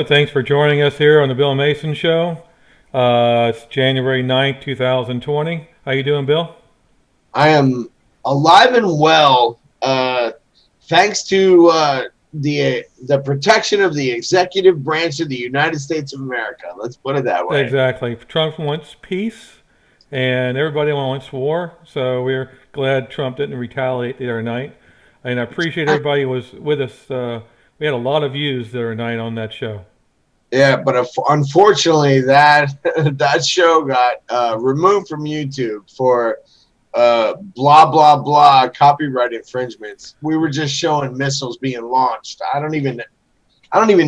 Thanks for joining us here on the Bill Mason Show. It's January 9th, 2020. How you doing, Bill? I am alive and well, thanks to the protection of the executive branch of the United States of America. Let's put it that way. Exactly. Trump wants peace, and everybody wants war. So we're glad Trump didn't retaliate the other night. And I appreciate everybody who was with us. We had a lot of views the other night on that show. Yeah, but unfortunately, that show got removed from YouTube for blah blah blah copyright infringements. We were just showing missiles being launched. I don't even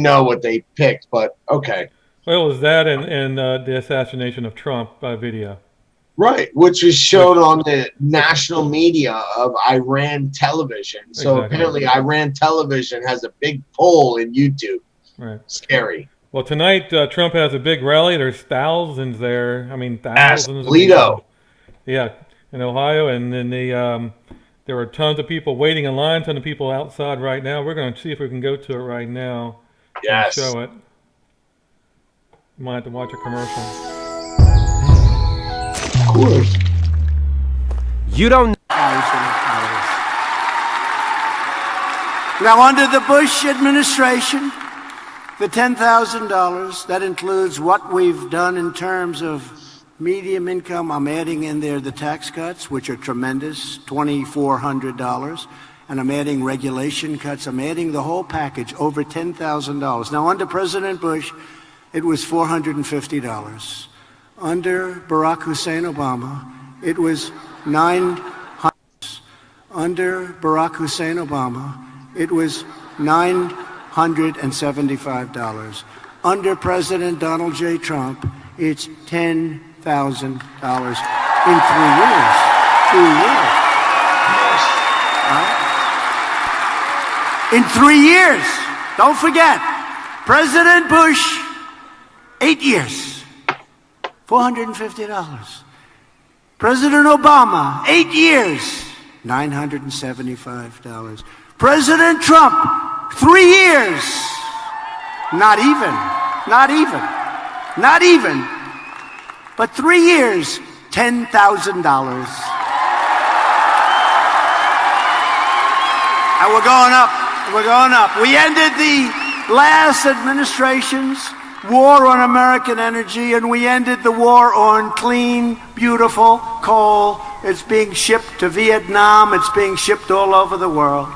know what they picked, but okay. Well, it was that and the assassination of Trump video. Right, which was shown on the national media of Iran television. So apparently Iran television has a big pull in YouTube. Right. Scary. Well, tonight Trump has a big rally. There's thousands there. I mean, thousands of people. Yeah, in Ohio. And then there were tons of people waiting in line, tons of people outside right now. We're going to see if we can go to it right now. Yes. And show it. You might have to watch a commercial. Of course. You don't. Now, under the Bush administration, the $10,000, that includes what we've done in terms of medium income. I'm adding in there the tax cuts, which are tremendous, $2,400. And I'm adding regulation cuts. I'm adding the whole package, over $10,000. Now, under President Bush, it was $450. Under Barack Hussein Obama, it was $900. Under Barack Hussein Obama, it was $975. Under President Donald J. Trump, it's $10,000 in 3 years. 2 years. Right? In 3 years. Don't forget, President Bush, 8 years. $450. President Obama, 8 years, $975. President Trump, 3 years, not even, but 3 years, $10,000. And we're going up. We ended the last administration's war on American energy, and we ended the war on clean, beautiful coal. It's being shipped to Vietnam. It's being shipped all over the world.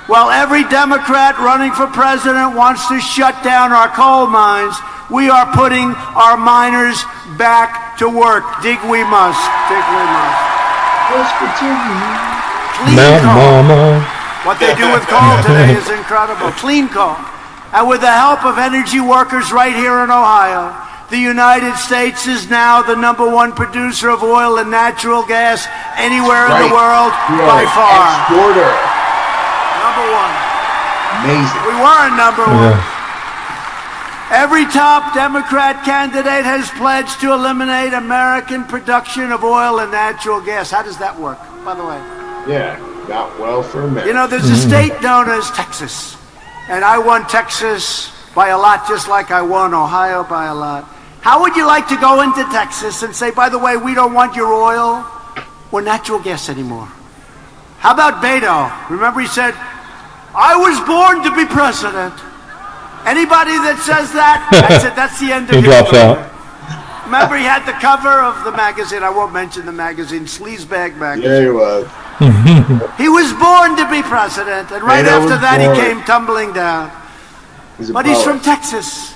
While every Democrat running for president wants to shut down our coal mines, we are putting our miners back to work. Dig we must. Clean coal. What they do with coal today is incredible. Clean coal. And with the help of energy workers right here in Ohio, the United States is now the #1 producer of oil and natural gas anywhere in the world by far. Exporter. #1. Amazing. We weren't #1. Every top Democrat candidate has pledged to eliminate American production of oil and natural gas. How does that work, by the way? Yeah, got well for a minute. You know, there's a state known as Texas. And I won Texas by a lot, just like I won Ohio by a lot. How would you like to go into Texas and say, by the way, we don't want your oil or natural gas anymore? How about Beto? Remember he said, I was born to be president. Anybody that says that, that's the end of his story. He drops out. Remember he had the cover of the magazine, I won't mention the magazine, Sleazebag magazine. Yeah, he was. He was born to be president, and right after that he came tumbling down. But he's from Texas.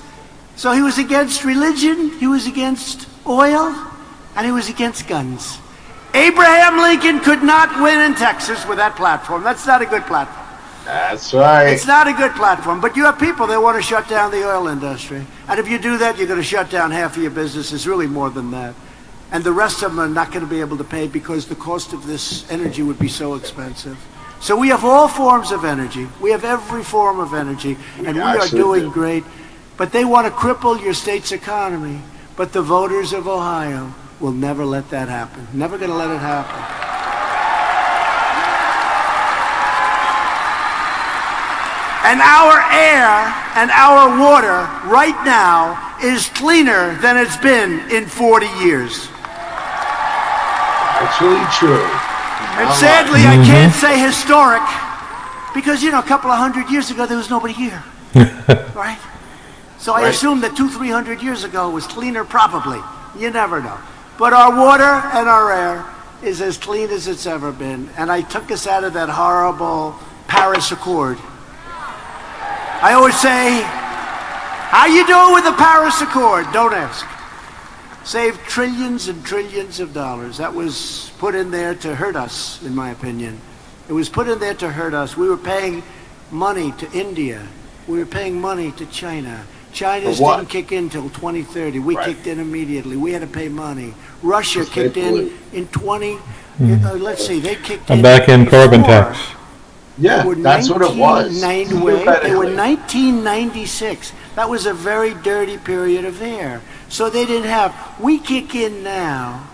So he was against religion, he was against oil, and he was against guns. Abraham Lincoln could not win in Texas with that platform. That's not a good platform. That's right. It's not a good platform, but you have people that want to shut down the oil industry. And if you do that, you're going to shut down half of your businesses, really more than that. And the rest of them are not going to be able to pay because the cost of this energy would be so expensive. So we have all forms of energy. We have every form of energy, and we are doing great. But they want to cripple your state's economy. But the voters of Ohio will never let that happen. Never going to let it happen. And our air and our water right now is cleaner than it's been in 40 years. Actually true. And sadly, I can't say historic because, a couple of hundred years ago, there was nobody here. Right? So I assume that 200-300 years ago was cleaner, probably. You never know. But our water and our air is as clean as it's ever been. And I took us out of that horrible Paris Accord. I always say, how you doing with the Paris Accord? Don't ask. Saved trillions and trillions of dollars. That was put in there to hurt us, in my opinion. It was put in there to hurt us. We were paying money to India. We were paying money to China. China's didn't kick in until 2030. We kicked in immediately. We had to pay money. Russia kicked in 20. Let's see, they kicked in. Back in carbon tax. Yeah, that's what it was. They were 1996. That was a very dirty period of air. So they didn't have. We kick in now,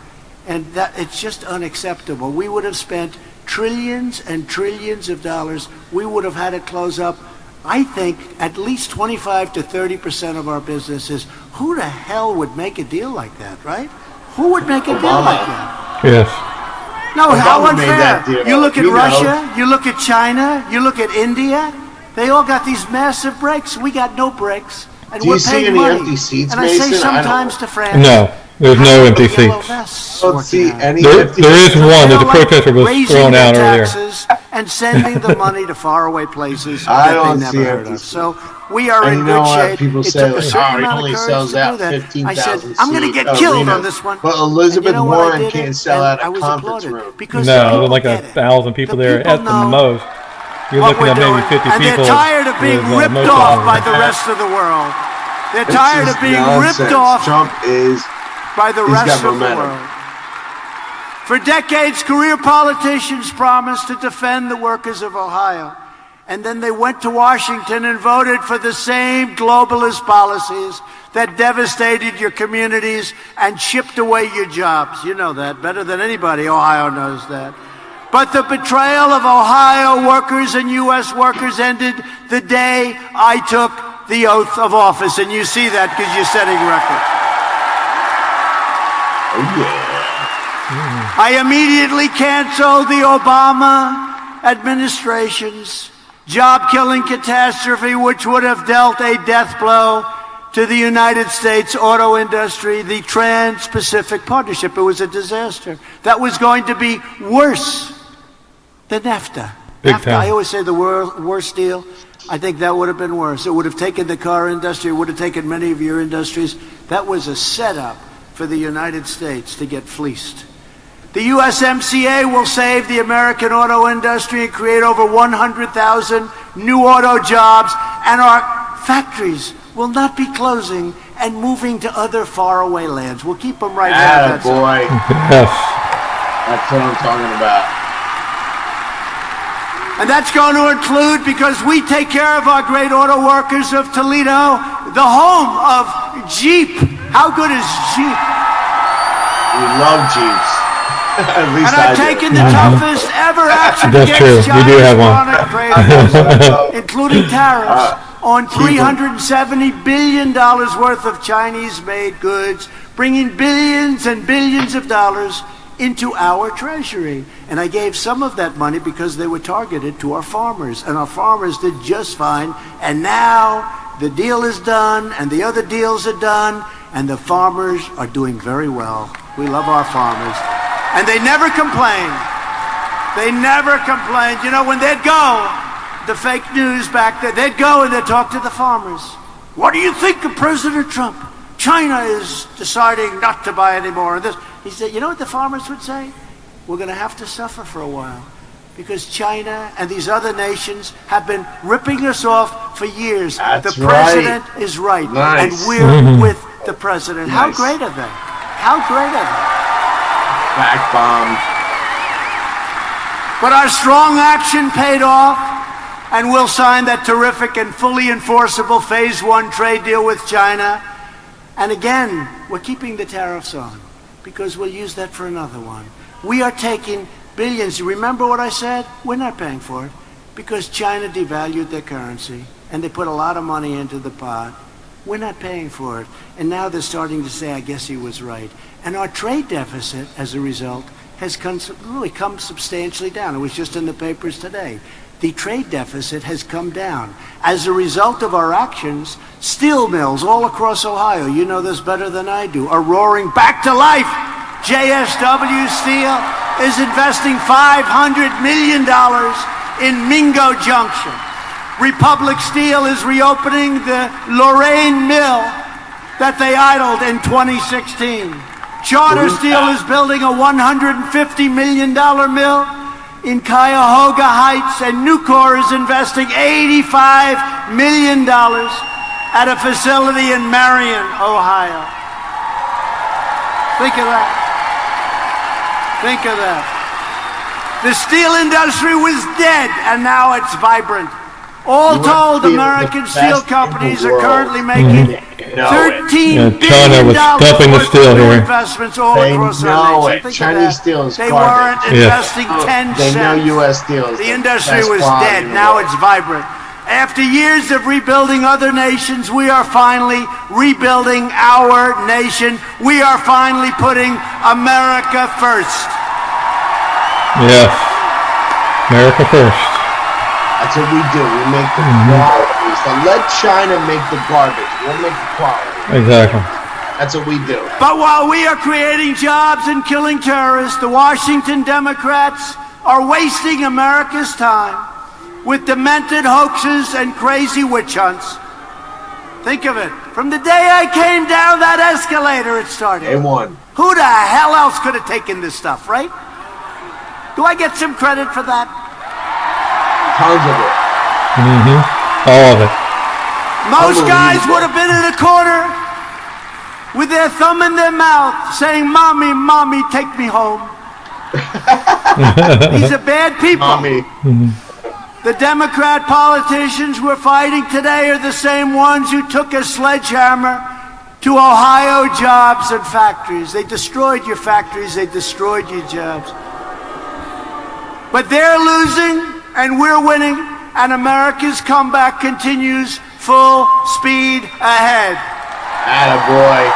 and that it's just unacceptable. We would have spent trillions and trillions of dollars. We would have had to close up, I think, at least 25 to 30% of our businesses. Who the hell would make a deal like that, right? Who would make a deal like that? Yes. No, how Obama made that unfair. deal. You look at Russia, you look at China, you look at India. They all got these massive breaks. We got no breaks. And Do you see any empty seats, and I say Mason? sometimes to France. No, there's no empty seats. Don't see any There empty is one that the protester was raising thrown their out earlier. taxes and sending the money to faraway places I that don't they see never heard empty of. seats. So we are And in you know good what? shape. People It say, took a certain he amount only of courage sells to do out that. 15,000 I said, I'm going to get killed on this one. But Elizabeth And you know what I Warren did? can't sell And out I a was conference applauded room. because No, the there people was like get it. 1,000 people The there people at the know most. You're what looking we're at maybe doing, 50 and people. they're tired of being with, ripped most off of by them. the rest of the world. They're It's tired of just being nonsense. ripped off Trump is. by the he's rest got of the momentum. world. For decades, career politicians promised to defend the workers of Ohio. And then they went to Washington and voted for the same globalist policies that devastated your communities and chipped away your jobs. You know that better than anybody. Ohio knows that. But the betrayal of Ohio workers and U.S. workers ended the day I took the oath of office. And you see that because you're setting records. Oh, yeah. I immediately canceled the Obama administration's job-killing catastrophe, which would have dealt a death blow to the United States auto industry, the Trans-Pacific Partnership. It was a disaster. That was going to be worse than NAFTA. Big NAFTA, time. I always say the worst deal. I think that would have been worse. It would have taken the car industry. It would have taken many of your industries. That was a setup for the United States to get fleeced. The USMCA will save the American auto industry and create over 100,000 new auto jobs, and our factories will not be closing and moving to other faraway lands. We'll keep them right here. Boy. Yes. That's what I'm talking about. And that's going to include, because we take care of our great auto workers of Toledo, the home of Jeep. How good is Jeep? We love Jeeps. At least And I've I do. taken the toughest ever action That's true. against We do have China's one. chronic trade, including tariffs on $370 billion worth of Chinese-made goods, bringing billions and billions of dollars into our treasury. And I gave some of that money because they were targeted to our farmers, and our farmers did just fine. And now the deal is done, and the other deals are done, and the farmers are doing very well. We love our farmers. And they never complained. They never complained. You know, when they'd go, the fake news back there, they'd go and they'd talk to the farmers. What do you think of President Trump? China is deciding not to buy anymore. And this, he said, you know what the farmers would say? We're going to have to suffer for a while, because China and these other nations have been ripping us off for years. That's the president is right, Nice. and we're with the president. How Nice. great are they? How great are they? Back bomb. But our strong action paid off, and we'll sign that terrific and fully enforceable Phase 1 trade deal with China. And again, we're keeping the tariffs on, because we'll use that for another one. We are taking billions. You remember what I said? We're not paying for it. because China devalued their currency and they put a lot of money into the pot. We're not paying for it. And now they're starting to say, I guess he was right. And our trade deficit, as a result, has really come substantially down. It was just in the papers today. The trade deficit has come down. As a result of our actions, steel mills all across Ohio, you know this better than I do, are roaring back to life. JSW Steel is investing $500 million in Mingo Junction. Republic Steel is reopening the Lorraine Mill that they idled in 2016. Charter Steel is building a $150 million mill in Cuyahoga Heights, and Nucor is investing $85 million at a facility in Marion, Ohio. Think of that. Think of that. The steel industry was dead, and now it's vibrant. All told, American steel companies are currently making $13 China was dumping the steel here. Investments all They across know our it. nation. Chinese steel is They garbage. weren't investing 10 They know cents. U.S. steel is The industry best was quality dead. in the Now world. it's vibrant. After years of rebuilding other nations, we are finally rebuilding our nation. We are finally putting America first. Yes. America first. That's what we do. We make the quality. So let China make the garbage. We'll make the quality. Exactly. That's what we do. But while we are creating jobs and killing terrorists, the Washington Democrats are wasting America's time with demented hoaxes and crazy witch hunts. Think of it. From the day I came down that escalator, it started. A1. Who the hell else could have taken this stuff, right? Do I get some credit for that? Tons of it. All of it. Most guys would have been in a corner with their thumb in their mouth saying, Mommy, Mommy, take me home. These are bad people. Mommy. The Democrat politicians we're fighting today are the same ones who took a sledgehammer to Ohio jobs and factories. They destroyed your factories. They destroyed your jobs. But they're losing and we're winning, and America's comeback continues full speed ahead. Attaboy.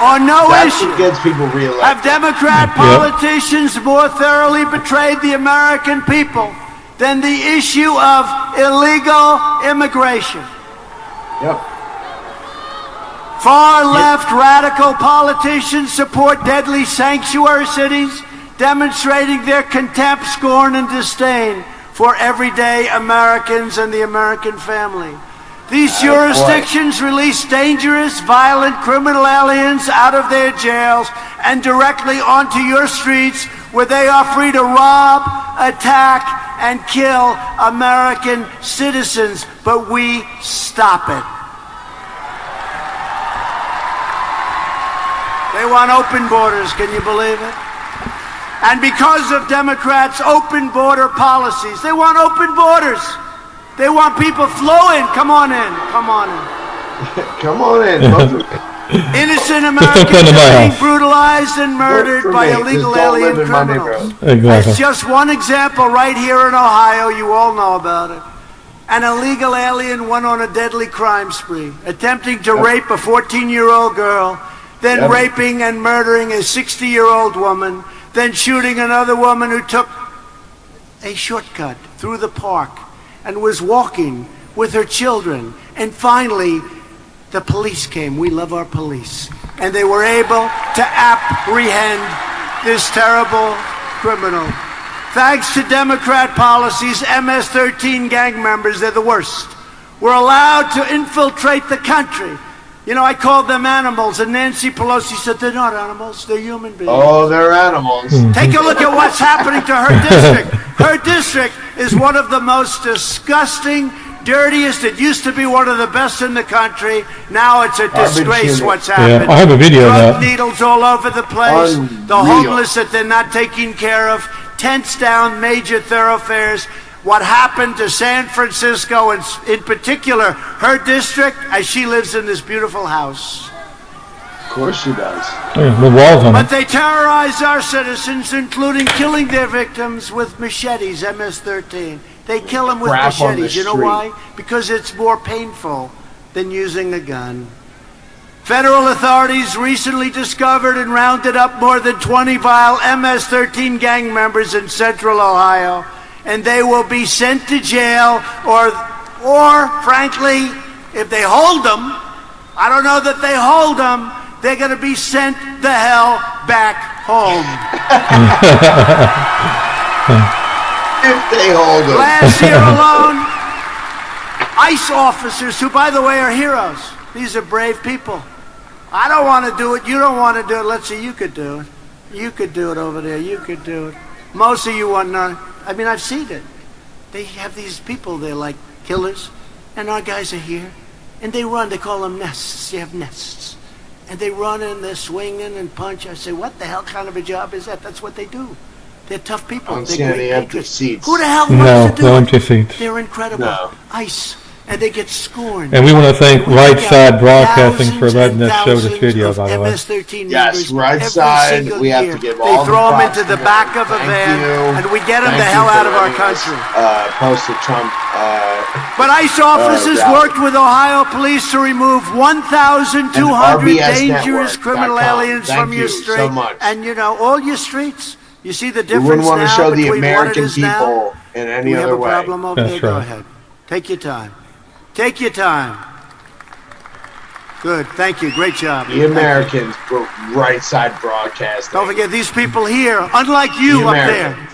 On no That's issue what gets people reelected. have Democrat politicians more thoroughly betrayed the American people than the issue of illegal immigration. Yep. Far-left radical politicians support deadly sanctuary cities, demonstrating their contempt, scorn, and disdain for everyday Americans and the American family. These jurisdictions release dangerous, violent criminal aliens out of their jails and directly onto your streets, where they are free to rob, attack, and kill American citizens. But we stop it. They want open borders, can you believe it? And because of Democrats' open border policies, they want open borders. They want people flowing. Come on in, come on in. Come on in. Innocent Americans are being brutalized and murdered by illegal alien criminals. Exactly. That's just one example right here in Ohio. You all know about it. An illegal alien went on a deadly crime spree, attempting to rape a 14-year-old girl, then raping and murdering a 60-year-old woman, then shooting another woman who took a shortcut through the park and was walking with her children. And finally, the police came. We love our police. And they were able to apprehend this terrible criminal. Thanks to Democrat policies, MS-13 gang members, they're the worst, were allowed to infiltrate the country. You know, I called them animals, and Nancy Pelosi said, they're not animals, they're human beings. Oh, they're animals. Take a look at what's happening to her district. Her district is one of the most disgusting, dirtiest. It used to be one of the best in the country. Now it's a disgrace what's happened. Yeah, I have a video of Drug that. needles all over the place. Unreal. The homeless that they're not taking care of. Tents down major thoroughfares. What happened to San Francisco, and in particular, her district, as she lives in this beautiful house. course she does. Yeah, the walls on But it. they terrorize our citizens, including killing their victims with machetes, MS-13. They kill them with Crap on the machetes. You know street. why? Because it's more painful than using a gun. Federal authorities recently discovered and rounded up more than 20 vile MS-13 gang members in central Ohio, and they will be sent to jail or frankly, if they hold them, I don't know that they hold them, they're going to be sent the hell back home. If they hold them. Last year alone, ICE officers, who by the way are heroes, these are brave people. I don't want to do it, you don't want to do it, let's see, you could do it. You could do it over there, you could do it. Most of you want to, I mean, I've seen it. They have these people, they're like killers, and our guys are here, and they run, they call them nests, you have nests. And they run and they're swinging and punch. I say, what the hell kind of a job is that? That's what they do. They're tough people. I don't They're see any great empty patriots. seats. Who the hell No, wants to do no it? empty seats. They're incredible. No. ICE. And they get scorned. And we want to thank We Right got Side Broadcasting for thousands letting and us show this thousands video, of by the way. MS-13 Yes, members Right every Side, single we have year. to give They all the throw them props into to the back of a Thank van, you. and we get them Thank the you hell for out of our letting us, country. post the Trump. But ICE officers yeah. worked with Ohio police to remove 1,200 dangerous RBSnetwork.com. criminal aliens Thank from your you street. so much. And you know, all your streets, you see the We difference wouldn't want to now show the between what it American is now? people in any We have other a way. problem over That's there. Go right. ahead. Take your time. Take your time. Good. Thank you. Great job. The Thank you. Americans were Right Side Broadcasting. Don't forget, these people here, unlike you The up there, Americans.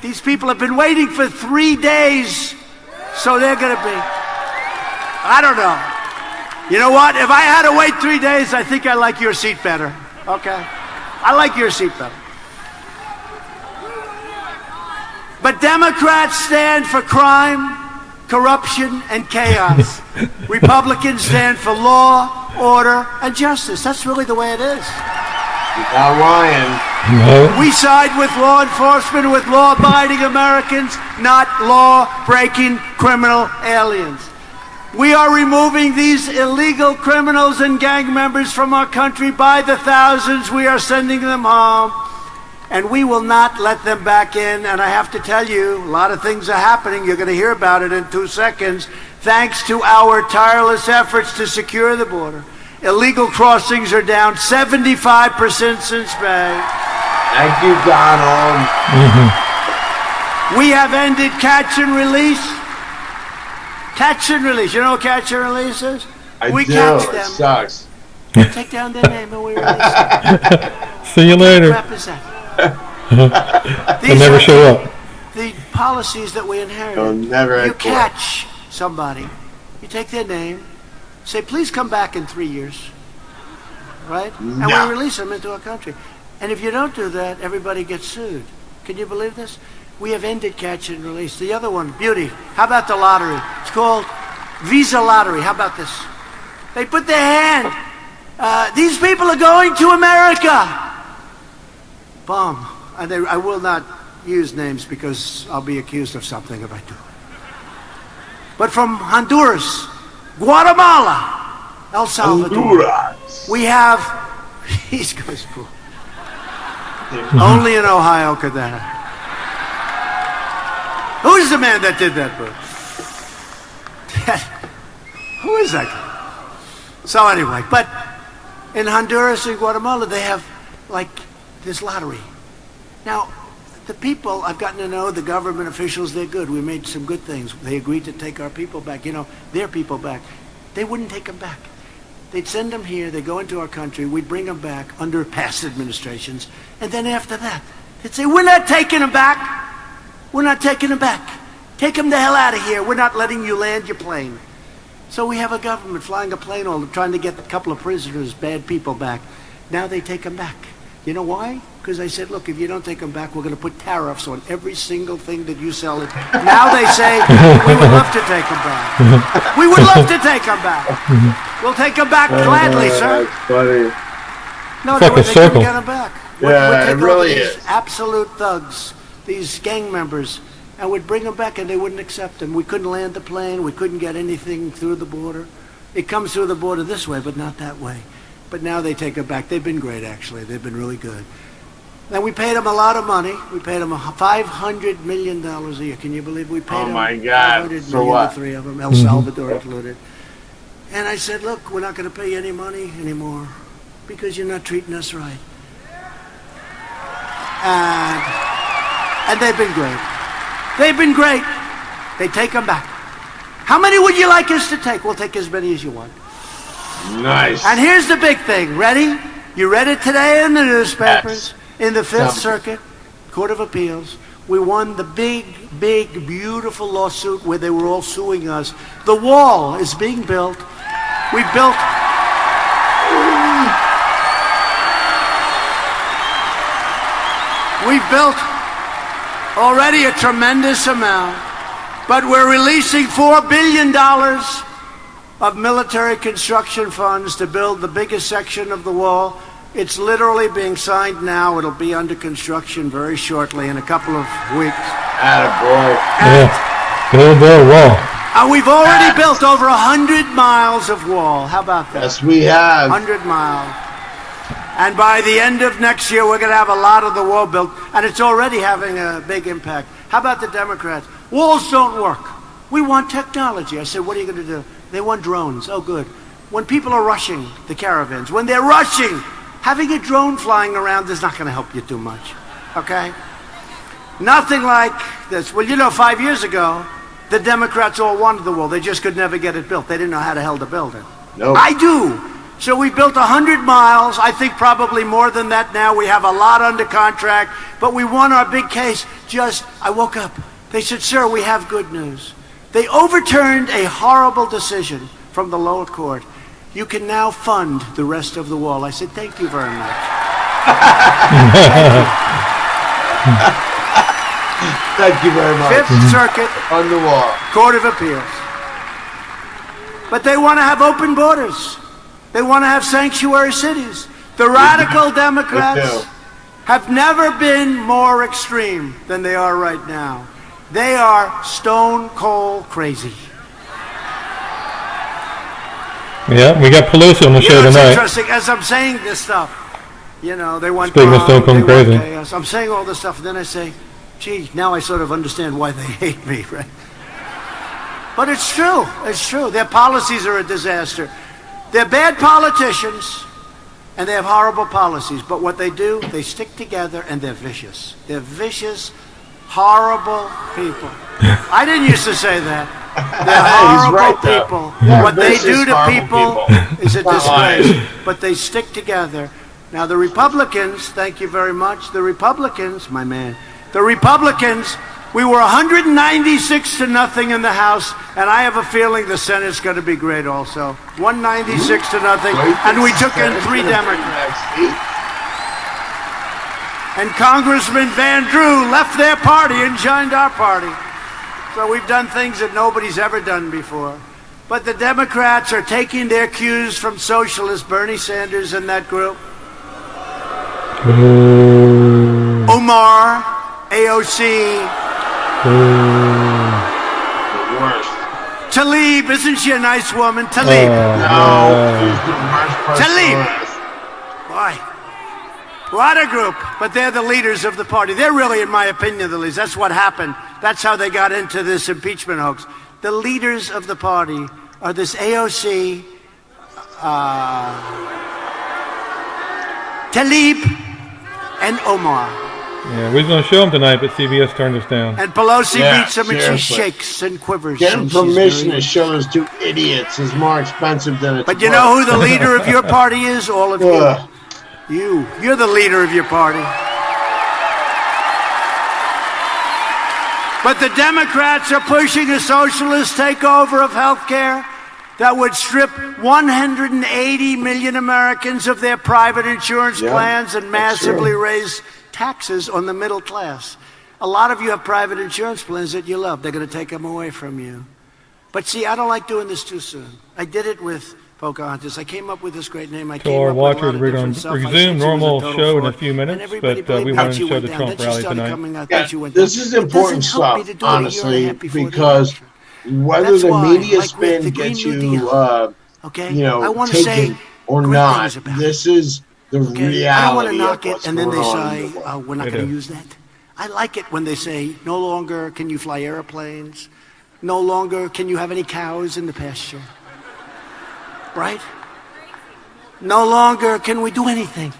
these people have been waiting for 3 days, so they're going to be, I don't know. You know what? If I had to wait 3 days, I think I like your seat better. Okay? I like your seat better. But Democrats stand for crime, corruption, and chaos. Republicans stand for law, order, and justice. That's really the way it is. You're not lying. No. We side with law enforcement, with law-abiding Americans, not law-breaking criminal aliens. We are removing these illegal criminals and gang members from our country by the thousands. We are sending them home, and we will not let them back in. And I have to tell you, a lot of things are happening. You're going to hear about it in 2 seconds. Thanks to our tireless efforts to secure the border, illegal crossings are down 75% since May. Thank you, Donald. We have ended catch and release. Catch and release. You know what catch and release is? We do. catch It them, sucks. take down their name, and we release them. See you What later. crap is that? They'll These never are show up. the policies that we inherited. They'll never You head for it. catch somebody, you take their name, say, please come back in 3 years, right? And No. we release them into our country. And if you don't do that, everybody gets sued. Can you believe this? We have ended catch and release. The other one, beauty. How about the lottery? It's called Visa Lottery. How about this? They put their hand. These people are going to America. Boom. And I will not use names because I'll be accused of something if I do. But from Honduras, Guatemala, El Salvador, Honduras. we have East Coast cool. Only in Ohio could that happen. Who's the man that did that, bro? Who is that guy? So anyway, but in Honduras and Guatemala, they have like this lottery. Now, the people, I've gotten to know the government officials, they're good. We made some good things. They agreed to take our people back, you know, their people back. They wouldn't take them back. They'd send them here, they go into our country, we'd bring them back under past administrations, and then after that, they'd say, we're not taking them back. We're not taking them back. Take them the hell out of here. We're not letting you land your plane. So we have a government flying a plane all trying to get a couple of prisoners, bad people back. Now they take them back. You know why? Because I said, look, if you don't take them back, we're going to put tariffs on every single thing that you sell. Now they say, we would love to take them back. We would love to take them back. We'll take them back gladly, sir. That's funny. No, It's like a they circle. couldn't get them back. Yeah, We'd take it over really these is. absolute thugs, these gang members, and we'd bring them back, and they wouldn't accept them. We couldn't land the plane. We couldn't get anything through the border. It comes through the border this way, but not that way. but now they take it back. They've been great, actually. They've been really good. And we paid them a lot of money. We paid them $500 million a year. Can you believe we paid them? Oh my God! $500 For million, what? the three of them, El Salvador included. And I said, look, we're not going to pay you any money anymore because you're not treating us right. And they've been great. They've been great. They take them back. How many would you like us to take? We'll take as many as you want. Nice. And here's the big thing. Ready? You read it today in the newspapers. Yes. In the Fifth Circuit Court of Appeals, we won the big, beautiful lawsuit where they were all suing us. The wall is being built. We built... We've built already a tremendous amount, but we're releasing $4 billion of military construction funds to build the biggest section of the wall. It's literally being signed now. It'll be under construction very shortly, in a couple of weeks. Attaboy. Yeah. Build the wall. And we've already built over 100 miles of wall. How about that? Yes, we have. 100 miles. And by the end of next year, we're going to have a lot of the wall built, and it's already having a big impact. How about the Democrats? Walls don't work. We want technology. I said, what are you going to do? They want drones. Oh, good. When people are rushing the caravans, when they're rushing, having a drone flying around is not going to help you too much, okay? Nothing like this. Well, you know, 5 years ago, the Democrats all wanted the wall. They just could never get it built. They didn't know how the hell to build it. Nope. I do. So we built 100 miles. I think probably more than that now. We have a lot under contract, but we won our big case. I woke up. They said, sir, we have good news. They overturned a horrible decision from the lower court. You can now fund the rest of the wall. I said, thank you very much. Thank you very much. Fifth Circuit On the wall. Court of Appeals. But they want to have open borders. They want to have sanctuary cities. The radical Democrats have never been more extreme than they are right now. They are stone cold crazy. Yeah, we got Pelosi on the show It's tonight. interesting, as I'm saying this stuff, you know, they want Speaking of crime, stone cold they want crazy. chaos. I'm saying all this stuff, and then I say, gee, now I sort of understand why they hate me, right? But it's true. It's true. Their policies are a disaster. They're bad politicians, and they have horrible policies. But what they do, they stick together, and they're vicious. They're vicious, horrible people. I didn't used to say that. They're horrible right, though. people. Yeah, What they vicious, do to horrible people is a disgrace. lying. But they stick together. Now, the Republicans, thank you very much. The Republicans, my man, the Republicans, we were 196 to nothing in the House, and I have a feeling the Senate's going to be great also. 196 to nothing, and we took in 3 Democrats. And Congressman Van Drew left their party and joined our party. So we've done things that nobody's ever done before. But the Democrats are taking their cues from socialists, Bernie Sanders and that group. Omar, AOC, The worst. Tlaib, isn't she a nice woman? Tlaib. No, she's the worst person Tlaib. on earth. Why? What a group, but they're the leaders of the party. They're really, in my opinion, the leaders. That's what happened. That's how they got into this impeachment hoax. The leaders of the party are this AOC, Tlaib, and Omar. Yeah, we was going to show them tonight, but CBS turned us down. And Pelosi Yeah, beats them, and she seriously. shakes and quivers. Getting and she's permission very- to show those 2 idiots is more expensive than it's But you know who the leader of your party is? All of you. Ugh. You're the leader of your party. But the Democrats are pushing a socialist takeover of health care that would strip 180 million Americans of their private insurance Yeah, plans and that's massively true. raise taxes on the middle class. A lot of you have private insurance plans that you love. They're going to take them away from you. But see, I don't like doing this too soon. I did it with Pocahontas. I came up with this great name. I To came our up with a lot watchers, of we're going different to stuff. I said resume she was a normal total show in a fraud. few And minutes, everybody but we believed wanted that to she show went the down. Trump Then she rally started tonight. coming out. Yeah, Then she went this down. is It doesn't important help stuff, me to do it a year and a honestly, half before the because election. whether That's the why, media like with spin the Green gets New you, Deal, okay? you know, I want to say taken or great not. things about it. This is the Okay? reality I don't want to of knock it, what's and then going they on in say, the world. we're not They going to do. use that. I like it when they say, no longer can you fly airplanes, no longer can you have any cows in the pasture, right? No longer can we do anything.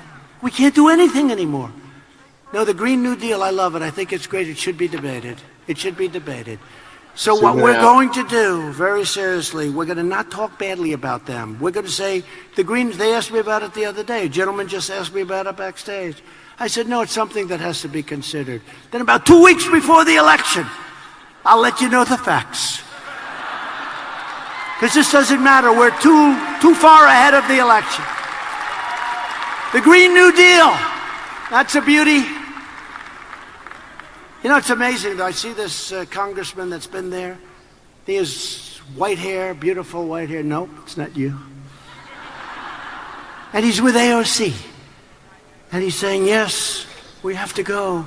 We can't do anything anymore. No, the Green New Deal, I love it. I think it's great. It should be debated. It should be debated. So what we're going to do, very seriously, we're going to not talk badly about them. We're going to say, the Greens, they asked me about it the other day. A gentleman just asked me about it backstage. I said, no, it's something that has to be considered. Then about 2 weeks before the election, I'll let you know the facts. Because this doesn't matter. We're too far ahead of the election. The Green New Deal. That's a beauty. You know, it's amazing, though. I see this congressman that's been there. He has white hair, beautiful white hair. Nope, it's not you. And he's with AOC. And he's saying, yes, we have to go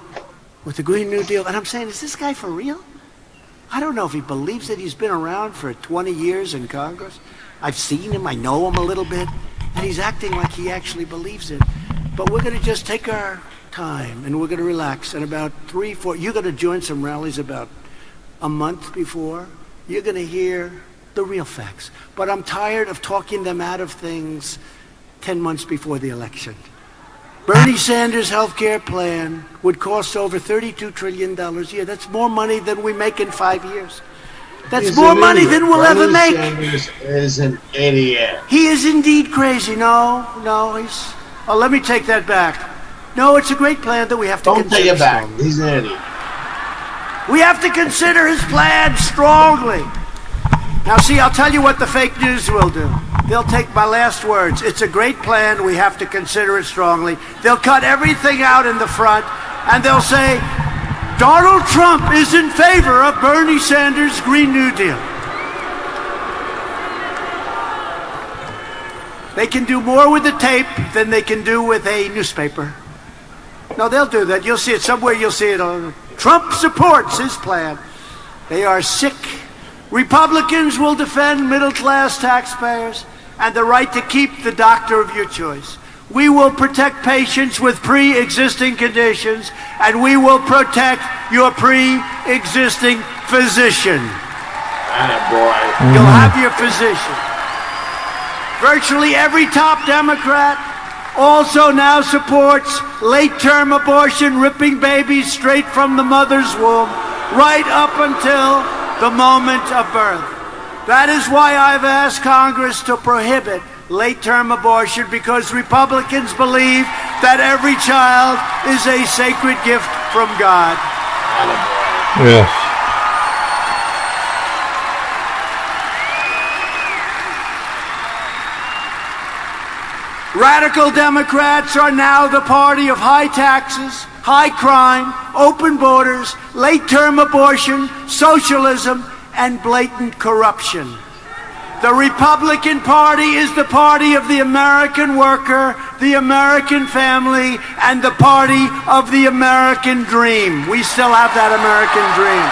with the Green New Deal. And I'm saying, is this guy for real? I don't know if he believes it. He's been around for 20 years in Congress. I've seen him. I know him a little bit. And he's acting like he actually believes it. But we're going to just take our time and we're going to relax. And about 3, 4, you're going to join some rallies about a month before. You're going to hear the real facts. But I'm tired of talking them out of things 10 months before the election. Bernie Sanders' health care plan would cost over $32 trillion a year. That's more money than we make in 5 years. That's more money than we'll ever make. Bernie Sanders is an idiot. He is indeed crazy. No, he's... Oh, let me take that back. No, it's a great plan that we have to Don't consider take it back. strongly. He's an idiot. We have to consider his plan strongly. Now, see, I'll tell you what the fake news will do. They'll take my last words. It's a great plan. We have to consider it strongly. They'll cut everything out in the front, and they'll say, Donald Trump is in favor of Bernie Sanders' Green New Deal. They can do more with the tape than they can do with a newspaper. No, they'll do that. You'll see it somewhere. You'll see it on. Trump supports his plan. They are sick. Republicans will defend middle-class taxpayers and the right to keep the doctor of your choice. We will protect patients with pre-existing conditions, and we will protect your pre-existing physician. Attaboy. You'll have your physician. Virtually every top Democrat also now supports late-term abortion, ripping babies straight from the mother's womb, right up until the moment of birth. That is why I've asked Congress to prohibit late-term abortion, because Republicans believe that every child is a sacred gift from God. Yes. Radical Democrats are now the party of high taxes, high crime, open borders, late-term abortion, socialism, and blatant corruption. The Republican Party is the party of the American worker, the American family, and the party of the American dream. We still have that American dream.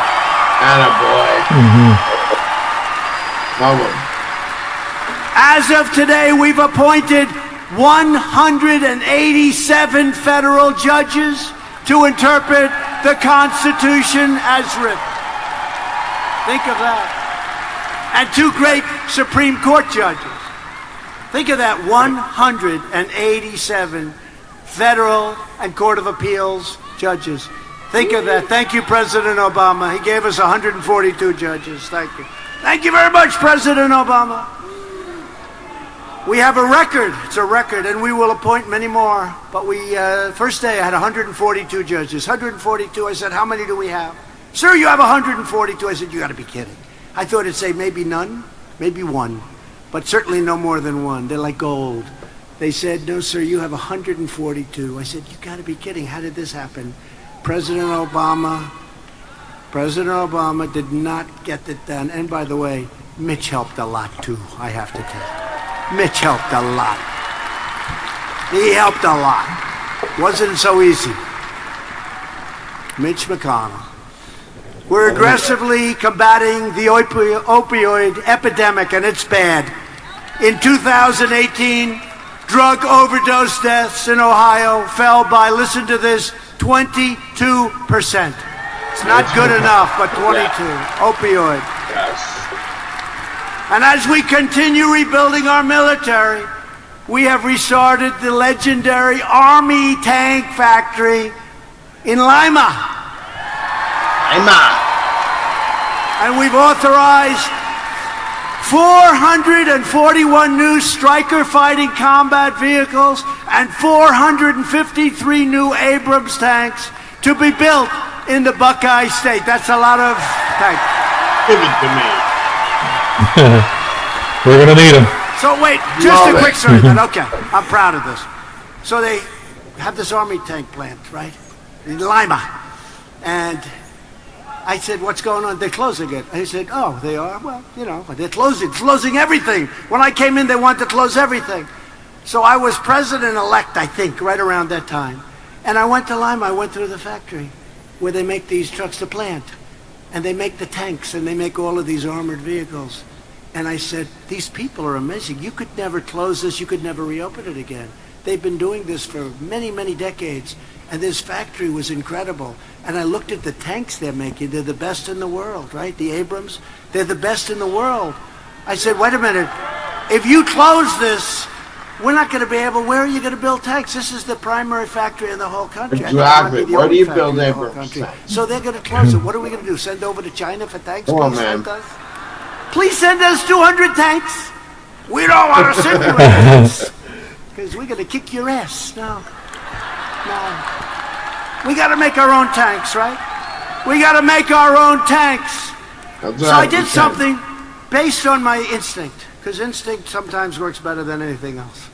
Attaboy. As of today, we've appointed 187 federal judges to interpret the Constitution as written. Think of that. And 2 great Supreme Court judges. Think of that, 187 federal and Court of Appeals judges. Think of that. Thank you, President Obama. He gave us 142 judges. Thank you. Thank you very much, President Obama. We have a record. It's a record, and we will appoint many more. But first day I had 142 judges. 142. I said, how many do we have? Sir, you have 142. I said, you got to be kidding. I thought it'd say maybe none, maybe one, but certainly no more than one. They're like gold. They said, no, sir, you have 142. I said, you got to be kidding. How did this happen? President Obama did not get it done. And by the way, Mitch helped a lot, too, I have to tell you. Mitch helped a lot. He helped a lot. Wasn't so easy. Mitch McConnell. We're aggressively combating the opioid epidemic, and it's bad. In 2018, Drug overdose deaths in Ohio fell by, listen to this, 22%. It's not good enough, but 22. Opioid. Yes. And as we continue rebuilding our military, we have restarted the legendary Army tank factory in Lima. And we've authorized 441 new Stryker fighting combat vehicles and 453 new Abrams tanks to be built in the Buckeye State. That's a lot of tanks. Give it to me. We're gonna need them. So wait, just a quick story. But okay, I'm proud of this. So they have this Army tank plant, right, in Lima, and I said, "What's going on?" They're closing it. And he said, "Oh, they are. Well, you know, they're closing everything. When I came in, they wanted to close everything." So I was president-elect, I think, right around that time, and I went to Lima. I went through the factory where they make these trucks, the plant, and they make the tanks, and they make all of these armored vehicles. And I said, these people are amazing. You could never close this. You could never reopen it again. They've been doing this for many, many decades. And this factory was incredible. And I looked at the tanks they're making. They're the best in the world, right? The Abrams, they're the best in the world. I said, wait a minute. If you close this, we're not going to be able, where are you going to build tanks? This is the primary factory in the whole country. Exactly. Where do you build Abrams tanks? So they're going to close it. What are we going to do? Send over to China for tanks? Come on, man. Please send us 200 tanks. We don't want to send you tanks because we're going to kick your ass. No. We got to make our own tanks, right? We got to make our own tanks. So I did something based on my instinct, because instinct sometimes works better than anything else.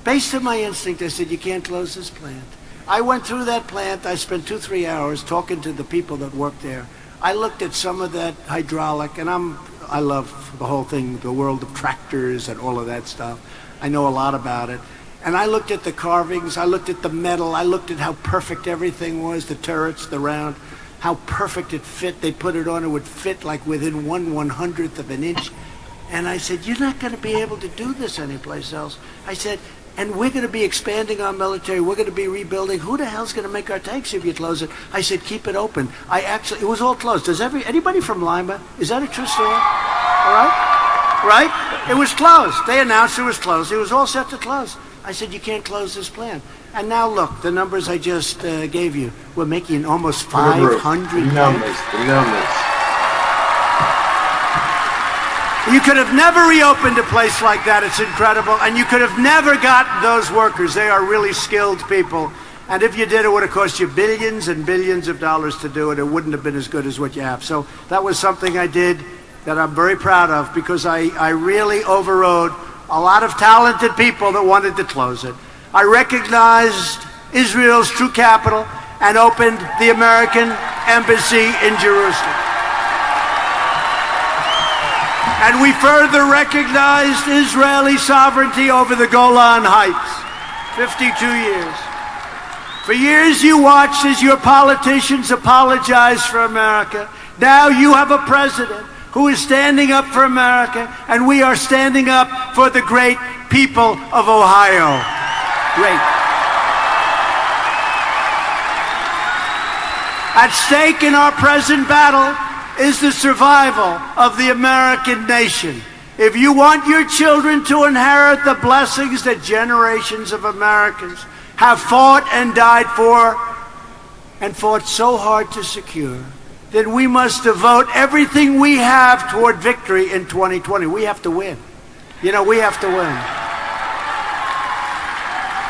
Based on my instinct, I said, you can't close this plant. I went through that plant. I spent 2-3 hours talking to the people that work there. I looked at some of that hydraulic, and I love the whole thing, the world of tractors and all of that stuff. I know a lot about it. And I looked at the carvings, I looked at the metal, I looked at how perfect everything was, the turrets, the round, how perfect it fit. They put it on, it would fit like within 1/100th of an inch. And I said, you're not going to be able to do this anyplace else. I said, and we're going to be expanding our military, we're going to be rebuilding. Who the hell's going to make our tanks if you close it? I said, keep it open. It was all closed. Does anybody from Lima, is that a true story? All right? Right? It was closed. They announced it was closed. It was all set to close. I said, you can't close this plant. And now look, the numbers I just gave you, we're making almost 500 numbers. You could have never reopened a place like that. It's incredible. And you could have never gotten those workers. They are really skilled people. And if you did, it would have cost you billions and billions of dollars to do it. It wouldn't have been as good as what you have. So that was something I did that I'm very proud of, because I really overrode a lot of talented people that wanted to close it. I recognized Israel's true capital and opened the American embassy in Jerusalem. And we further recognized Israeli sovereignty over the Golan Heights. 52 years. For years you watched as your politicians apologized for America. Now you have a president who is standing up for America, and we are standing up for the great people of Ohio. Great. At stake in our present battle is the survival of the American nation. If you want your children to inherit the blessings that generations of Americans have fought and died for, and fought so hard to secure, then we must devote everything we have toward victory in 2020. We have to win. You know, we have to win.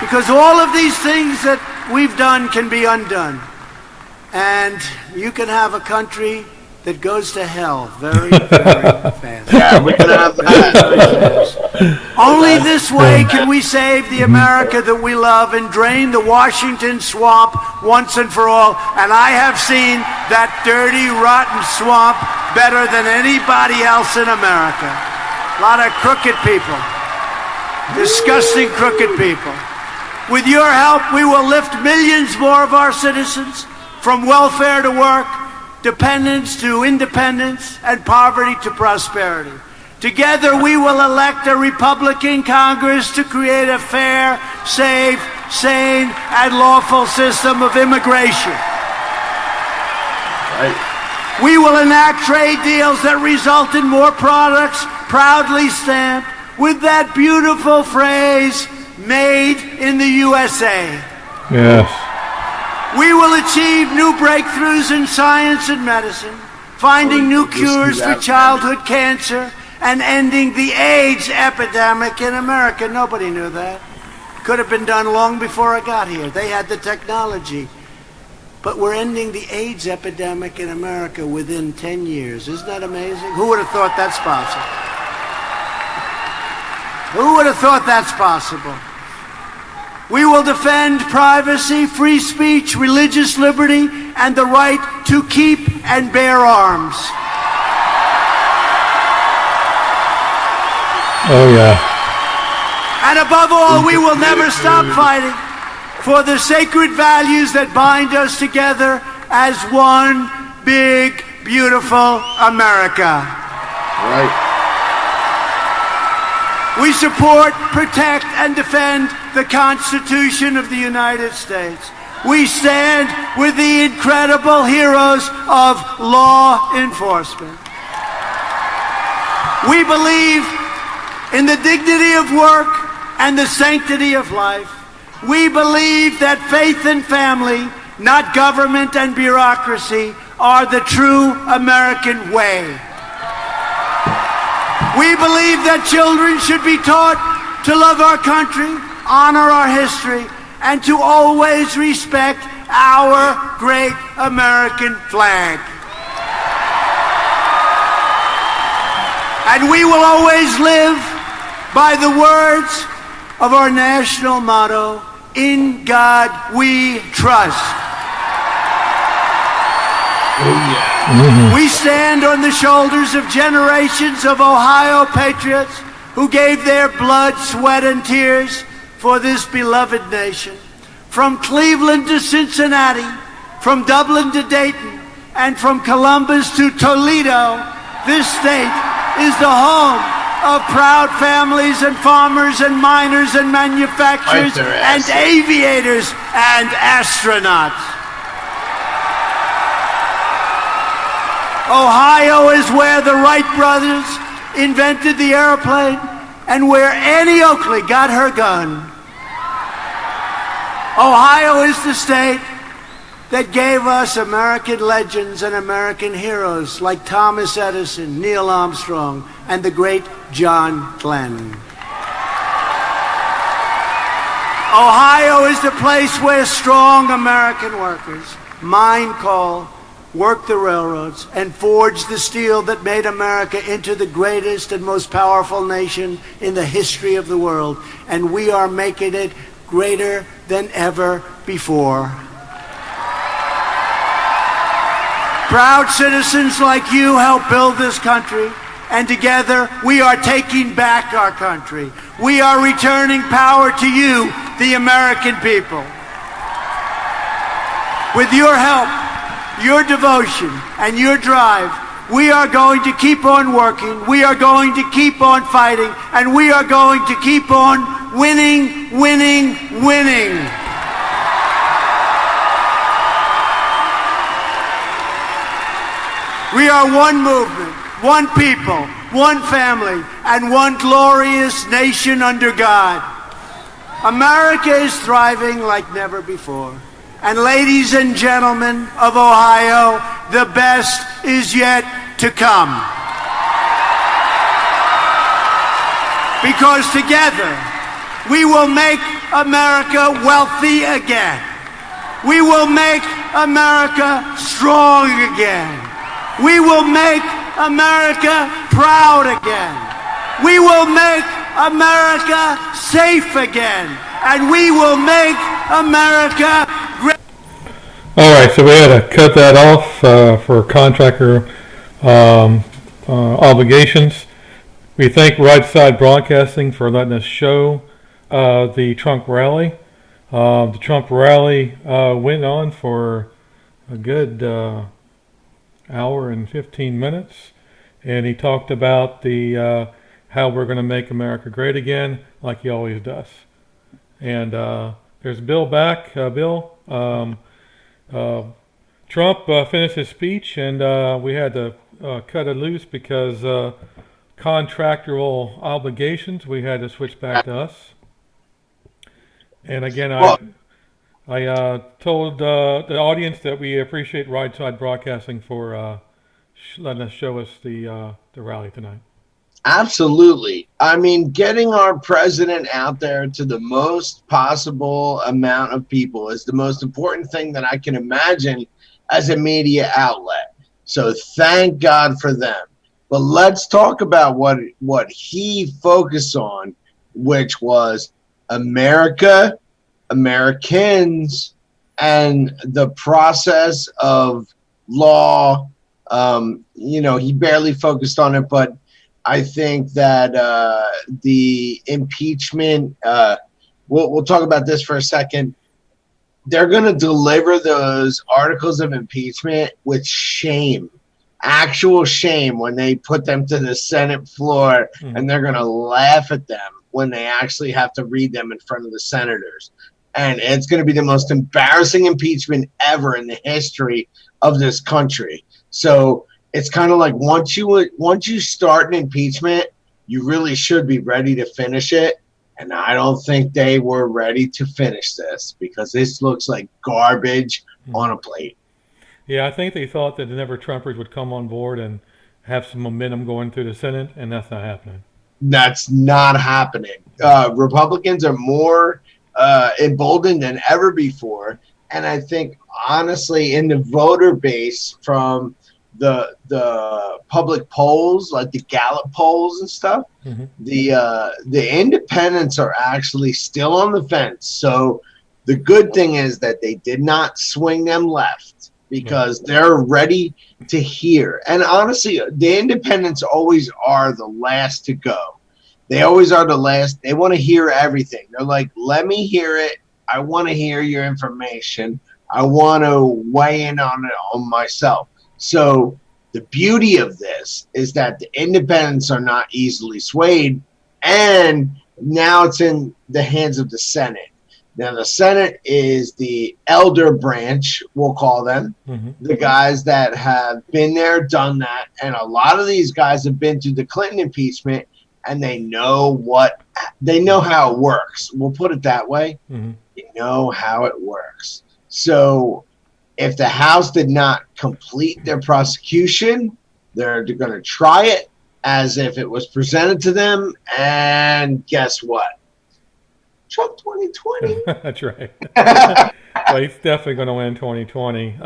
Because all of these things that we've done can be undone. And you can have a country that goes to hell very, very fast. Yeah, we can have that. Only this way can we save the America that we love and drain the Washington swamp once and for all. And I have seen that dirty, rotten swamp better than anybody else in America. A lot of crooked people. Disgusting crooked people. With your help, we will lift millions more of our citizens from welfare to work, dependence to independence, and poverty to prosperity. Together we will elect a Republican Congress to create a fair, safe, sane, and lawful system of immigration. Right. We will enact trade deals that result in more products proudly stamped with that beautiful phrase, made in the USA. Yes. We will achieve new breakthroughs in science and medicine, finding new cures for childhood cancer, and ending the AIDS epidemic in America. Nobody knew that. Could have been done long before I got here. They had the technology. But we're ending the AIDS epidemic in America within 10 years. Isn't that amazing? Who would have thought that's possible? Who would have thought that's possible? We will defend privacy, free speech, religious liberty, and the right to keep and bear arms. Oh, yeah. And above all, we will never stop fighting for the sacred values that bind us together as one big, beautiful America. Right. We support, protect, and defend the Constitution of the United States. We stand with the incredible heroes of law enforcement. We believe in the dignity of work and the sanctity of life. We believe that faith and family, not government and bureaucracy, are the true American way. We believe that children should be taught to love our country, honor our history, and to always respect our great American flag. And we will always live by the words of our national motto, "In God we trust." Oh, yeah. We stand on the shoulders of generations of Ohio patriots who gave their blood, sweat, and tears for this beloved nation. From Cleveland to Cincinnati, from Dublin to Dayton, and from Columbus to Toledo, this state is the home of proud families and farmers and miners and manufacturers and aviators and astronauts. Ohio is where the Wright brothers invented the airplane and where Annie Oakley got her gun. Ohio is the state that gave us American legends and American heroes like Thomas Edison, Neil Armstrong, and the great John Glenn. Ohio is the place where strong American workers mine coal, worked the railroads, and forged the steel that made America into the greatest and most powerful nation in the history of the world. And we are making it greater than ever before. Proud citizens like you help build this country, and together we are taking back our country. We are returning power to you, the American people. With your help, your devotion, and your drive, we are going to keep on working, we are going to keep on fighting, and we are going to keep on winning, winning, winning. We are one movement, one people, one family, and one glorious nation under God. America is thriving like never before. And ladies and gentlemen of Ohio, the best is yet to come. Because together, we will make America wealthy again. We will make America strong again. We will make America proud again. We will make America safe again. And we will make America great. All right, so we had to cut that off for contractor obligations. We thank Right Side Broadcasting for letting us show the Trump rally. The Trump rally went on for a good hour and 15 minutes, and he talked about the how we're going to make America great again, like he always does. And there's Bill back. Bill, Trump finished his speech, and we had to cut it loose because contractual obligations. We had to switch back to us. And again, Well, I told the audience that we appreciate Right Side Broadcasting for letting us show us the rally tonight. absolutely. I mean, getting our president out there to the most possible amount of people is the most important thing that I can imagine as a media outlet. So thank God for them. But let's talk about what he focused on, which was America, Americans, and the process of law. He barely focused on it, but I think that the impeachment, we'll talk about this for a second. They're going to deliver those articles of impeachment with shame, actual shame, when they put them to the Senate floor, and they're going to laugh at them when they actually have to read them in front of the senators. And it's going to be the most embarrassing impeachment ever in the history of this country. So it's kind of like once you start an impeachment, you really should be ready to finish it. And I don't think they were ready to finish this because this looks like garbage on a plate. Yeah, I think they thought that the Never Trumpers would come on board and have some momentum going through the Senate, and that's not happening. That's not happening. Republicans are more emboldened than ever before. And I think, honestly, in the voter base from the public polls, like the Gallup polls and stuff, the independents are actually still on the fence. So the good thing is that they did not swing them left because they're ready to hear. And honestly, the independents always are the last to go. They always are the last. They want to hear everything. They're like, let me hear it. I want to hear your information. I want to weigh in on it on myself. So the beauty of this is that the independents are not easily swayed, and now it's in the hands of the Senate. Now, the Senate is the elder branch, we'll call them, the guys that have been there, done that, and a lot of these guys have been through the Clinton impeachment, and they know how it works. We'll put it that way. They know how it works. So if the House did not complete their prosecution, they're going to try it as if it was presented to them. And guess what? Trump 2020. That's right. Well, he's definitely going to win 2020.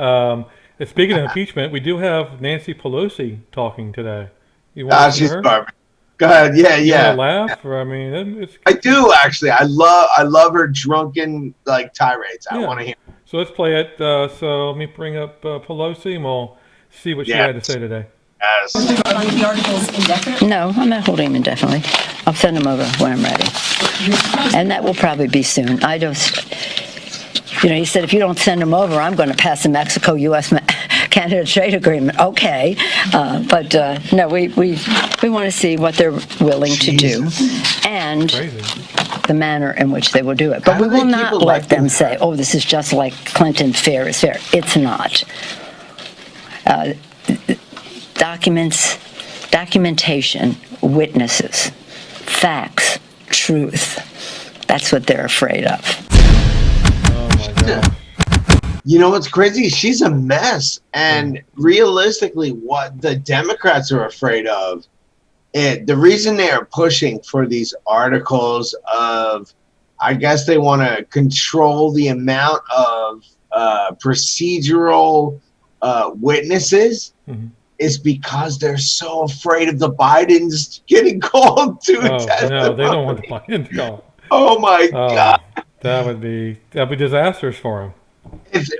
Speaking of impeachment, we do have Nancy Pelosi talking today. You want to She's her? garbage. Go ahead. Yeah, You yeah. want to laugh? Or, I mean, it's I do actually. I love her drunken tirades. I want to hear. So let's play it. So let me bring up Pelosi, and we'll see what she had to say today. Yes. Holding the articles indefinitely? No, I'm not holding them indefinitely. I'll send them over when I'm ready. And that will probably be soon. I just, he said, if you don't send them over, I'm going to pass the Mexico-U.S. Canada trade agreement. Okay. But no, we want to see what they're willing to do and the manner in which they will do it. But we will not let them say, oh, this is just like Clinton, fair is fair. It's not. Documentation, witnesses, facts, truth. That's what they're afraid of. Oh my God. You know what's crazy? She's a mess. And realistically, what the Democrats are afraid of, the reason they are pushing for these articles of, I guess they want to control the amount of procedural witnesses, is because they're so afraid of the Bidens getting called to testify. No, they don't want the Bidens to call. Oh my God. That'd be disastrous for them.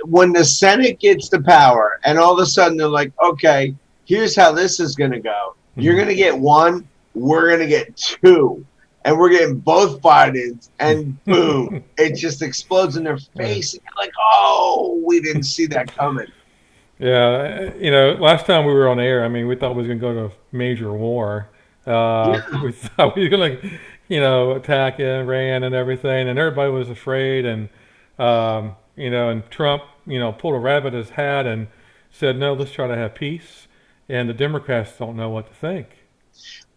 When the Senate gets the power and all of a sudden they're like, okay, here's how this is going to go. You're going to get one, we're going to get two, and we're getting both Bidens, and boom, it just explodes in their face. And you're like, oh, we didn't see that coming. Yeah, last time we were on air, I mean, we thought we was going to go to major war. We thought we were going to, attack Iran and everything, and everybody was afraid. And, and Trump, pulled a rabbit out of his hat and said, no, let's try to have peace. And the Democrats don't know what to think.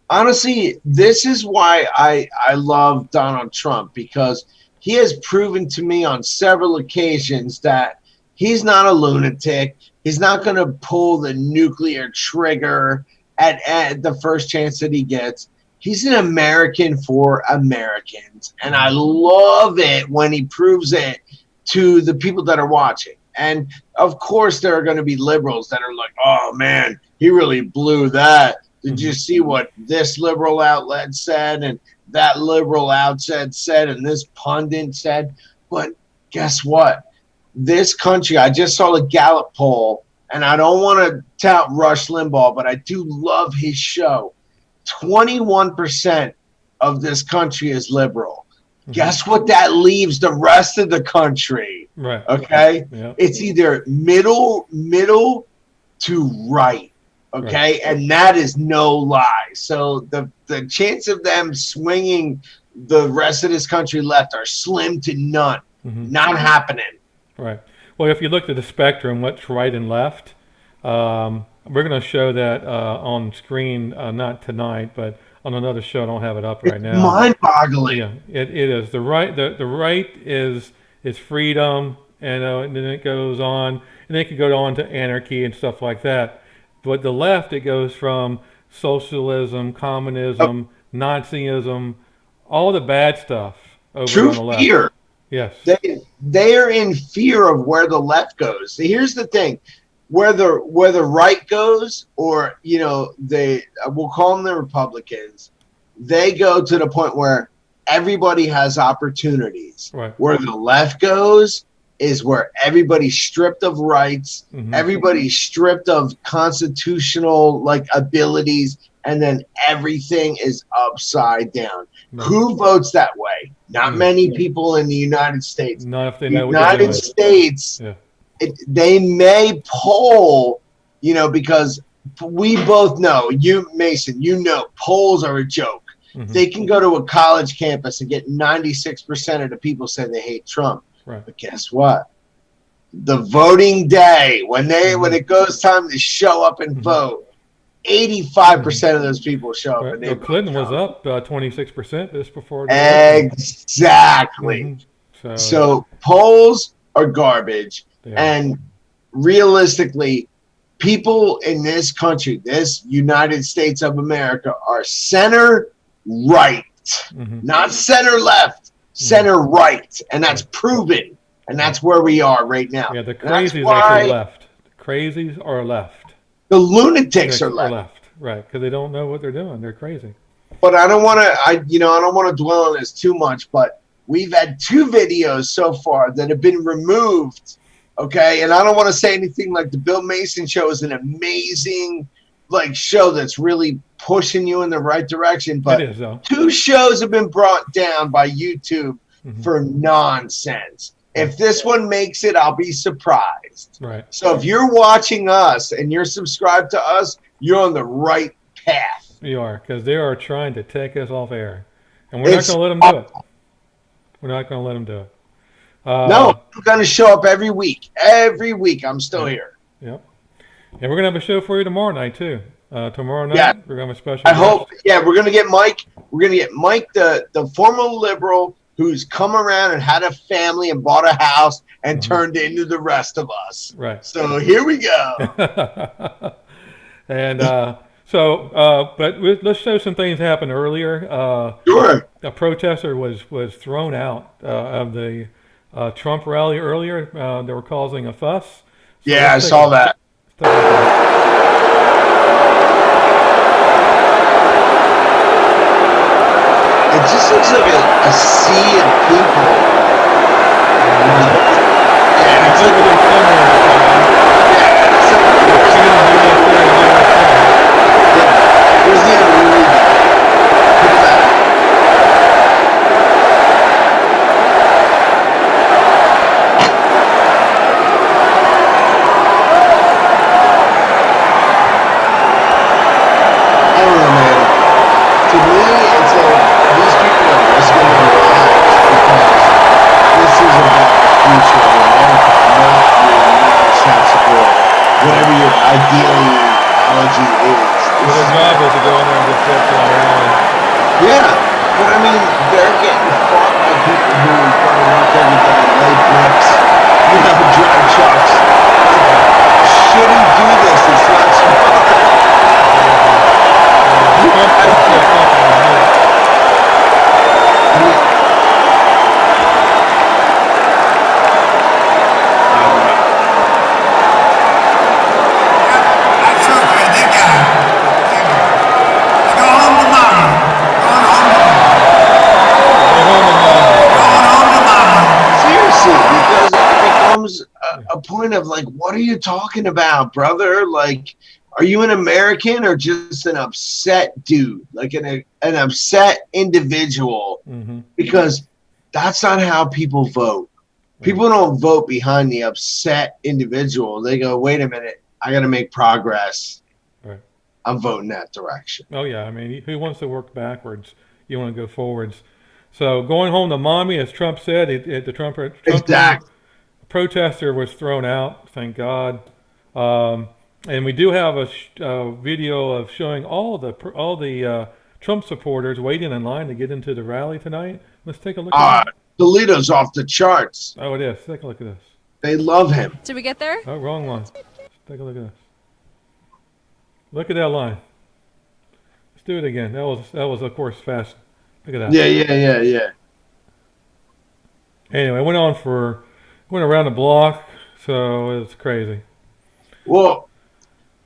Honestly, this is why I love Donald Trump, because he has proven to me on several occasions that he's not a lunatic. He's not going to pull the nuclear trigger at the first chance that he gets. He's an American for Americans. And I love it when he proves it to the people that are watching. And of course, there are going to be liberals that are like, oh, man, he really blew that. Did you see what this liberal outlet said and that liberal outlet said and this pundit said? But guess what? This country, I just saw a Gallup poll, and I don't want to tout Rush Limbaugh, but I do love his show. 21% of this country is liberal. Mm-hmm. Guess what that leaves the rest of the country? Right. Okay? Yeah. It's either middle to right. Okay, right. And that is no lie. So the chance of them swinging the rest of this country left are slim to none. Mm-hmm. Not happening. Right. Well, if you look at the spectrum, what's right and left, we're going to show that on screen, not tonight, but on another show. I don't have it up right now. Mind-boggling. Yeah, it is. The right is freedom, and then it goes on, and then it can go on to anarchy and stuff like that. But the left, it goes from socialism, communism, Nazism, all the bad stuff over on the left. Fear. Yes. They are in fear of where the left goes. So here's the thing. Where the right goes, or we'll call them the Republicans, they go to the point where everybody has opportunities. Right. Where the left goes is where everybody's stripped of rights, mm-hmm. everybody's stripped of constitutional abilities, and then everything is upside down. Mm-hmm. Who votes that way? Not mm-hmm. many people in the United States. Not if they know United States, yeah. They may poll, because we both know, you, Mason, polls are a joke. Mm-hmm. They can go to a college campus and get 96% of the people say they hate Trump. Right. But guess what? The voting day, when it goes time to show up and mm-hmm. vote, 85% of those people show up. Right. And Clinton was up 26% just before. Exactly. Mm-hmm. So polls are garbage, and realistically, people in this country, this United States of America, are center right, mm-hmm. not center left. Center right, and that's proven, and that's where we are right now. Yeah, the crazies are left. The crazies are left. The lunatics are left. Right, because they don't know what they're doing. They're crazy. But I don't want to. I don't want to dwell on this too much. But we've had 2 videos so far that have been removed. Okay, and I don't want to say anything like the Bill Mason show is an amazing show that's really pushing you in the right direction, but it is, though. 2 shows have been brought down by YouTube mm-hmm. for nonsense. If this one makes it, I'll be surprised. Right. So if you're watching us and you're subscribed to us, you're on the right path. You are, because they are trying to take us off air, and we're not going to let them do it. We're not going to let them do it. No, I'm going to show up every week. Every week, I'm still here. Yep. And we're going to have a show for you tomorrow night, too. Tomorrow night, we're going to have a special guest. Hope, we're going to get Mike. We're going to get Mike, the former liberal who's come around and had a family and bought a house and mm-hmm. turned into the rest of us. Right. So here we go. And but let's show some things happened earlier. Sure. A protester was thrown out of the Trump rally earlier. They were causing a fuss. So yeah, I saw that. It just looks like a sea of people. Yeah, it's where's the other movie? Look at that. becomes a point of like, what are you talking about, brother? Like, are you an American or just an upset dude, like an upset individual? Mm-hmm. Because that's not how people vote. People don't vote behind the upset individual. They go, wait a minute, I got to make progress. Right. I'm voting that direction. Oh yeah, I mean, who wants to work backwards? You want to go forwards. So going home to mommy, as Trump said, the Trump Exactly. protester was thrown out. Thank God. And we do have a video of showing all the Trump supporters waiting in line to get into the rally tonight. Let's take a look at that. Toledo's off the charts. Oh, it is. Take a look at this. They love him. Did we get there? Oh, wrong one. Let's take a look at this. Look at that line. Let's do it again. That was of course fast. Look at that. Yeah. Anyway, went around the block, so it's crazy. Well,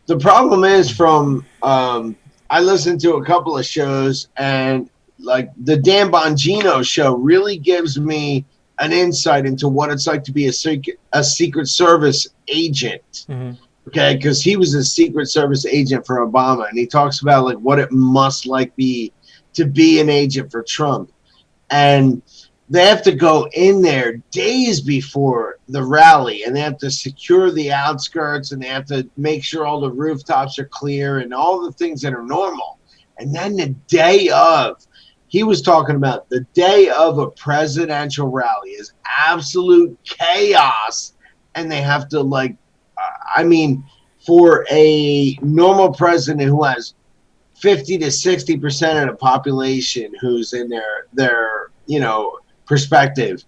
the problem is I listened to a couple of shows, and like the Dan Bongino show really gives me an insight into what it's like to be a Secret Service agent. Mm-hmm. Okay, because he was a Secret Service agent for Obama, and he talks about like what it must like be to be an agent for Trump. And they have to go in there days before the rally, and they have to secure the outskirts, and they have to make sure all the rooftops are clear and all the things that are normal. And then the day of, he was talking about the day of a presidential rally is absolute chaos, and they have to for a normal president who has 50 to 60% of the population who's in their perspective,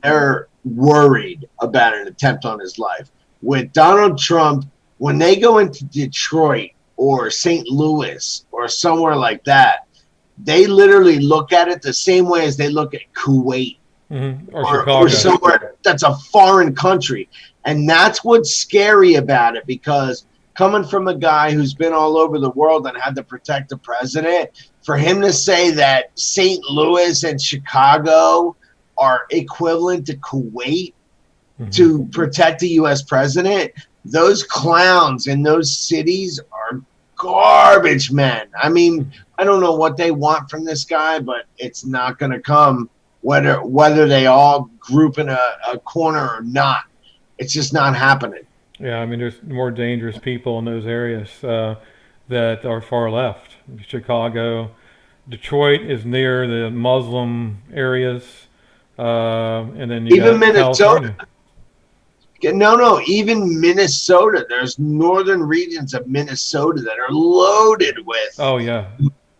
they're worried about an attempt on his life. With Donald Trump, when they go into Detroit or St. Louis or somewhere like that, they literally look at it the same way as they look at Kuwait or somewhere that's a foreign country. And that's what's scary about it, because coming from a guy who's been all over the world and had to protect the president, for him to say that St. Louis and Chicago are equivalent to Kuwait to protect the U.S. president, those clowns in those cities are garbage men. I mean, I don't know what they want from this guy, but it's not going to come whether they all group in a corner or not. It's just not happening. Yeah, I mean, there's more dangerous people in those areas that are far left. Chicago, Detroit is near the Muslim areas, and then you even got Minnesota. California. No, even Minnesota. There's northern regions of Minnesota that are loaded with. Oh yeah.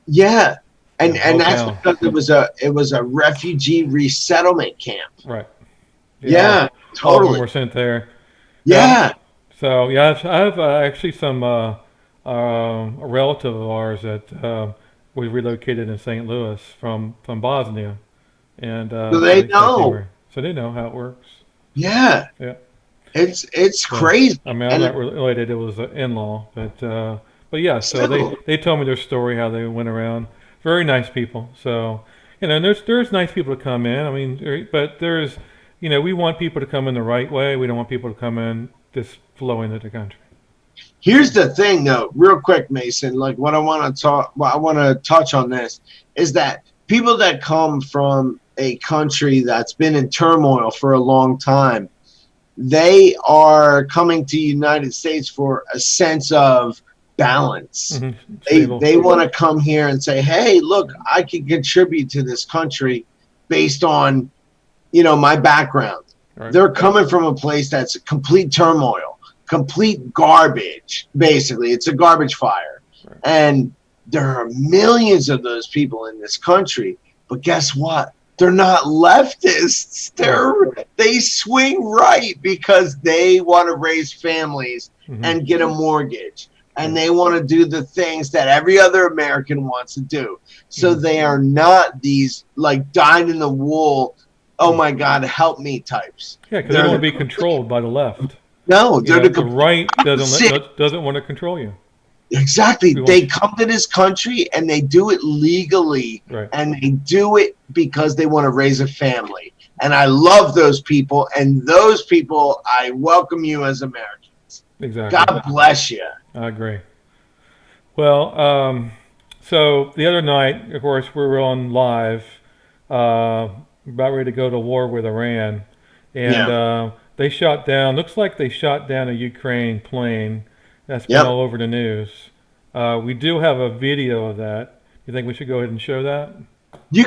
Yeah, and that's town. because it was a refugee resettlement camp. Right. Yeah, All of them totally. were sent there. Yeah. So yeah, I have actually some a relative of ours that was relocated in St. Louis from Bosnia, and So they know. So they know how it works. Yeah. Yeah. It's So, crazy. I mean, I'm And not related. It was an in-law, but yeah. So Still. they told me their story, how they went around. Very nice people. So and there's nice people to come in. I mean, but there's we want people to come in the right way. We don't want people to come in just flow into the country. Here's the thing, though, real quick, Mason. Like what I want to touch on this is that people that come from a country that's been in turmoil for a long time, they are coming to the United States for a sense of balance. They want to come here and say, hey, look, I can contribute to this country based on, my background. Right. They're coming from a place that's complete turmoil, complete garbage, basically. It's a garbage fire. Right. And there are millions of those people in this country. But guess what? They're not leftists. They swing right because they want to raise families and get a mortgage. And they want to do the things that every other American wants to do. So they are not these like dyed in the wool, oh my God, help me types. Yeah, because they don't want to be controlled by the left. No, they're The right doesn't want to control you. Exactly. They come to this country and they do it legally, Right. and they do it because they want to raise a family. And I love those people. And those people, I welcome you as Americans. Exactly. God bless you. I agree. Well, so the other night, of course, we were on live, about ready to go to war with Iran, and Yeah. they shot down. Looks like they shot down a Ukraine plane. That's been Yep. all over the news. We do have a video of that. You think we should go ahead and show that? You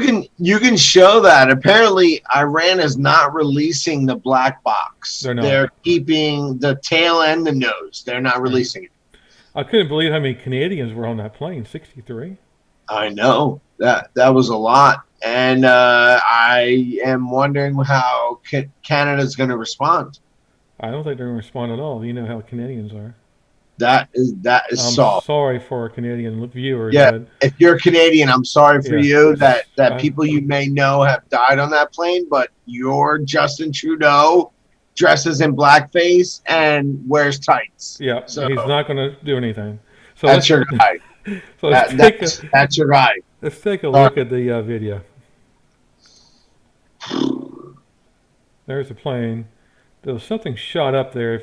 can show that. Apparently, Iran is not releasing the black box. They're not. They're keeping the tail and the nose. They're not releasing it. I couldn't believe how many Canadians were on that plane. 63. I know that was a lot, and I am wondering how Canada's going to respond. I don't think they're going to respond at all. You know how Canadians are. That is I'm soft. sorry for our Canadian viewers, Yeah, but if you're Canadian, I'm sorry for yeah, you that I, people you may know have died on that plane, but you're Justin Trudeau dresses in blackface and wears tights. yeah, So he's not going to do anything. So that's your guy. so That's your guy. let's take a look at the video. There's a plane. There was something shot up there,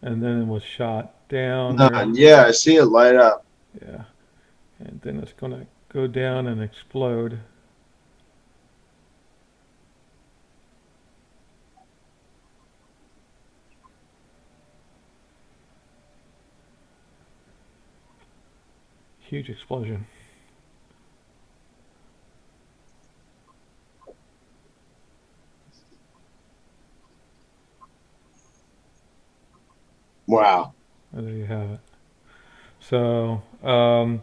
and then it was shot down there. Yeah, I see it light up. Yeah, and then it's going to go down and explode. Huge explosion. Wow. There you have it. So, I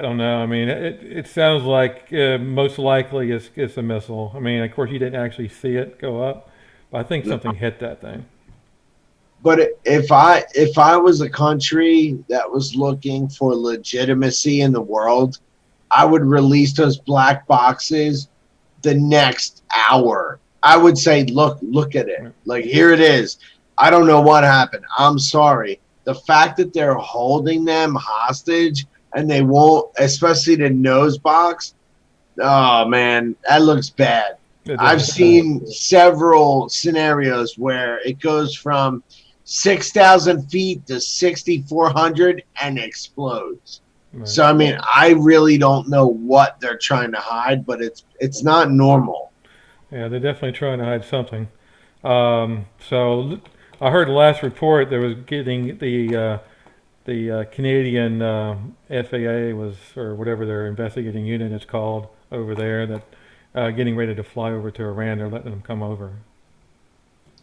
don't know. I mean, it sounds like most likely it's a missile. I mean, of course, you didn't actually see it go up, but I think something hit that thing. But if I was a country that was looking for legitimacy in the world, I would release those black boxes the next hour. I would say, look at it. Like, here it is. I don't know what happened. I'm sorry. The fact that they're holding them hostage and they won't, especially the nose box, oh man, that looks bad. I've seen several scenarios where it goes from 6,000 feet to 6,400 and explodes. Right. So I mean, I really don't know what they're trying to hide, but it's not normal. Yeah, they're definitely trying to hide something. So I heard the last report there was getting the Canadian FAA was, or whatever their investigating unit is called over there, that getting ready to fly over to Iran. They're letting them come over.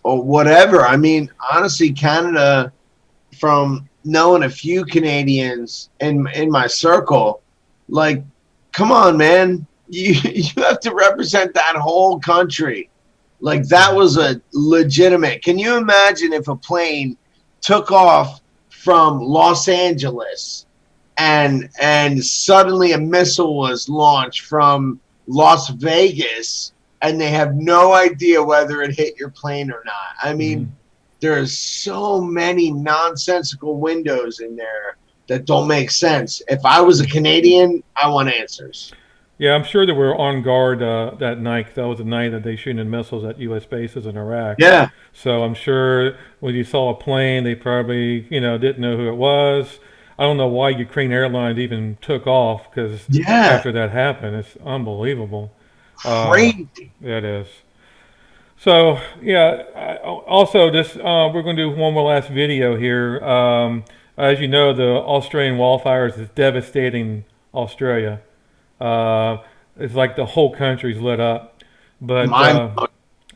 Or whatever. I mean, honestly, Canada, from knowing a few Canadians in my circle, like, come on, man. You have to represent that whole country. Like, that was a legitimate. Can you imagine if a plane took off from Los Angeles and suddenly a missile was launched from Las Vegas and they have no idea whether it hit your plane or not? I mean, there's so many nonsensical windows in there that don't make sense. If I was a Canadian, I want answers. Yeah, I'm sure they were on guard that night. That was the night that they shooting missiles at U.S. bases in Iraq. Yeah. So I'm sure when you saw a plane, they probably, didn't know who it was. I don't know why Ukraine Airlines even took off, because after that happened, it's unbelievable. Crazy. It is. So, yeah, also this, we're going to do one more last video here. As you know, the Australian wildfires is devastating Australia. It's like the whole country's lit up, but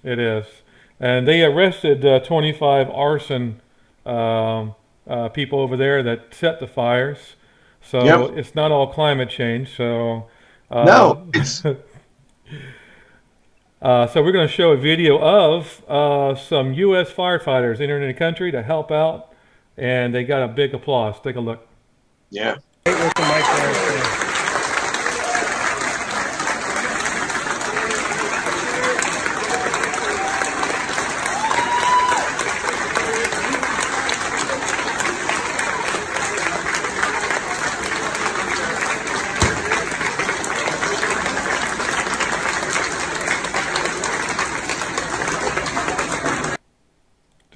it is. And they arrested 25 arson people over there that set the fires. So it's not all climate change. So no, it's so we're going to show a video of some U.S. firefighters entering the country to help out, and they got a big applause. Take a look. Yeah.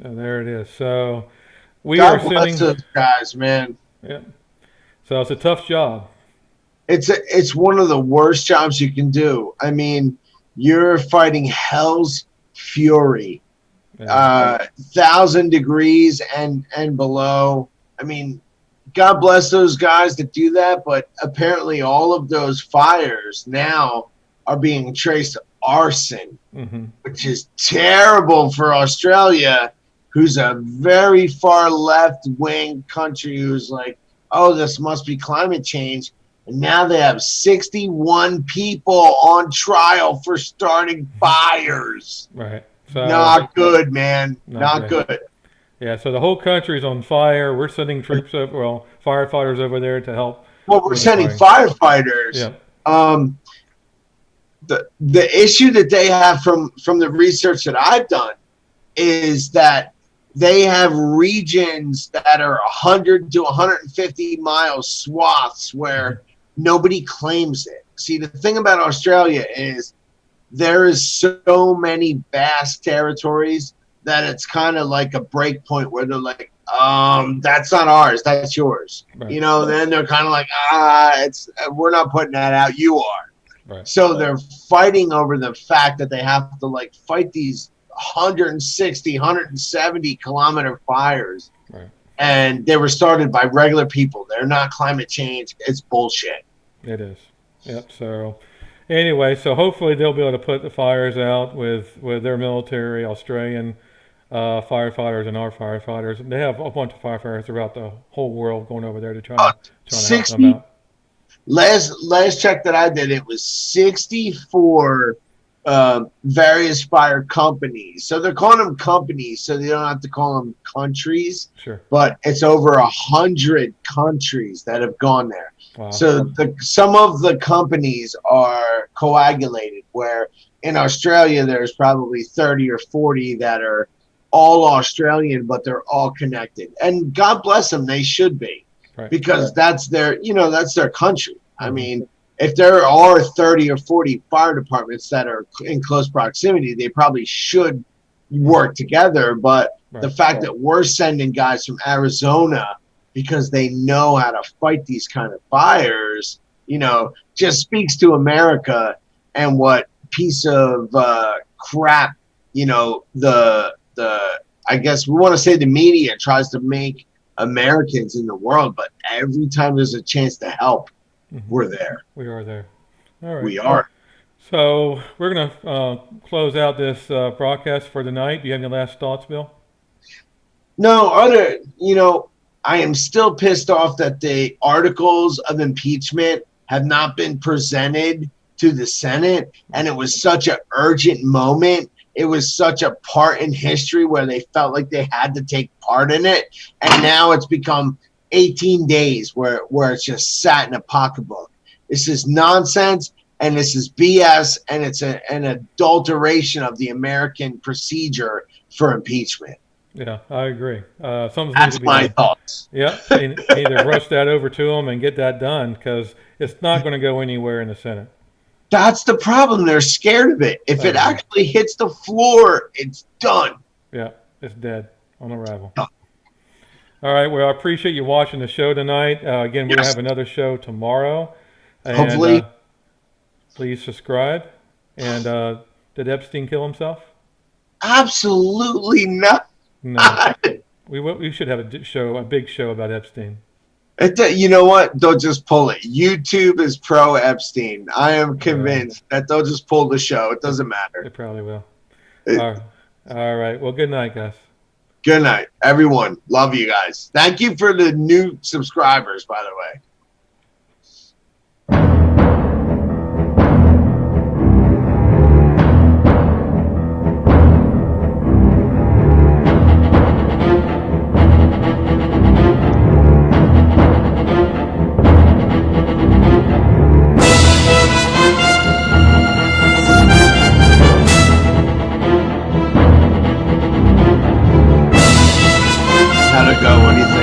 So there it is. So we are God bless sending. those guys, man. Yeah. So it's a tough job. It's one of the worst jobs you can do. I mean, you're fighting hell's fury, Yeah. 1,000 degrees and below. I mean, God bless those guys that do that, but apparently all of those fires now are being traced to arson, Mm-hmm. which is terrible for Australia, who's a very far left wing country who's like, oh, this must be climate change. And now they have 61 people on trial for starting fires. Right. So Not good, man. not Not good. good. Yeah. So the whole country's on fire. We're sending troops over, well, firefighters over there to help Well, we're with the sending fire. firefighters. Yeah. Um, the issue that they have from the research that I've done is that they have regions that are 100 to 150 mile swaths where nobody claims it. See, the thing about Australia is there is so many vast territories that it's kind of like a break point where they're like, that's not ours, that's yours. Right. You know, then they're kind of like, we're not putting that out, you are. Right. So they're fighting over the fact that they have to like fight these 160, 170 kilometer fires. Right. And they were started by regular people. They're not climate change. It's bullshit. It is. Yep. So anyway, so hopefully they'll be able to put the fires out with their military, Australian firefighters and our firefighters. They have a bunch of firefighters throughout the whole world going over there to try to help them 60 out. last check that I did, it was 64 various fire companies. So they're calling them companies, so they don't have to call them countries. Sure. But it's over 100 countries that have gone there. Wow. So some of the companies are coagulated, where in Australia there's probably 30 or 40 that are all Australian, but they're all connected. And God bless them, they should be, Right. because that's their country. I mean, if there are 30 or 40 fire departments that are in close proximity, they probably should work together. But the fact that we're sending guys from Arizona because they know how to fight these kind of fires, just speaks to America and what piece of crap, I guess we want to say the media tries to make Americans in the world, but every time there's a chance to help, we're there. We are there. All right. We are. So we're going to close out this broadcast for tonight. Do you have any last thoughts, Bill? No, I am still pissed off that the articles of impeachment have not been presented to the Senate, and it was such an urgent moment. It was such a part in history where they felt like they had to take part in it, and now it's become 18 days where it's just sat in a pocketbook. This is nonsense, and this is BS, and it's an adulteration of the American procedure for impeachment. Yeah, I agree. Something needs That's to be my done. thoughts. Yeah, they need to rush that over to them and get that done, because it's not going to go anywhere in the Senate. That's the problem. They're scared of it. If it actually hits the floor, it's done. Yeah, it's dead on arrival. All right. Well, I appreciate you watching the show tonight. Again, we're going to have another show tomorrow. And, Hopefully. Please subscribe. And did Epstein kill himself? Absolutely not. No. We should have a big show about Epstein. You know what? They'll just pull it. YouTube is pro Epstein. I am convinced that they'll just pull the show. It doesn't matter. They probably will. All right. Well, good night, guys. Good night, everyone. Love you guys. Thank you for the new subscribers, by the way.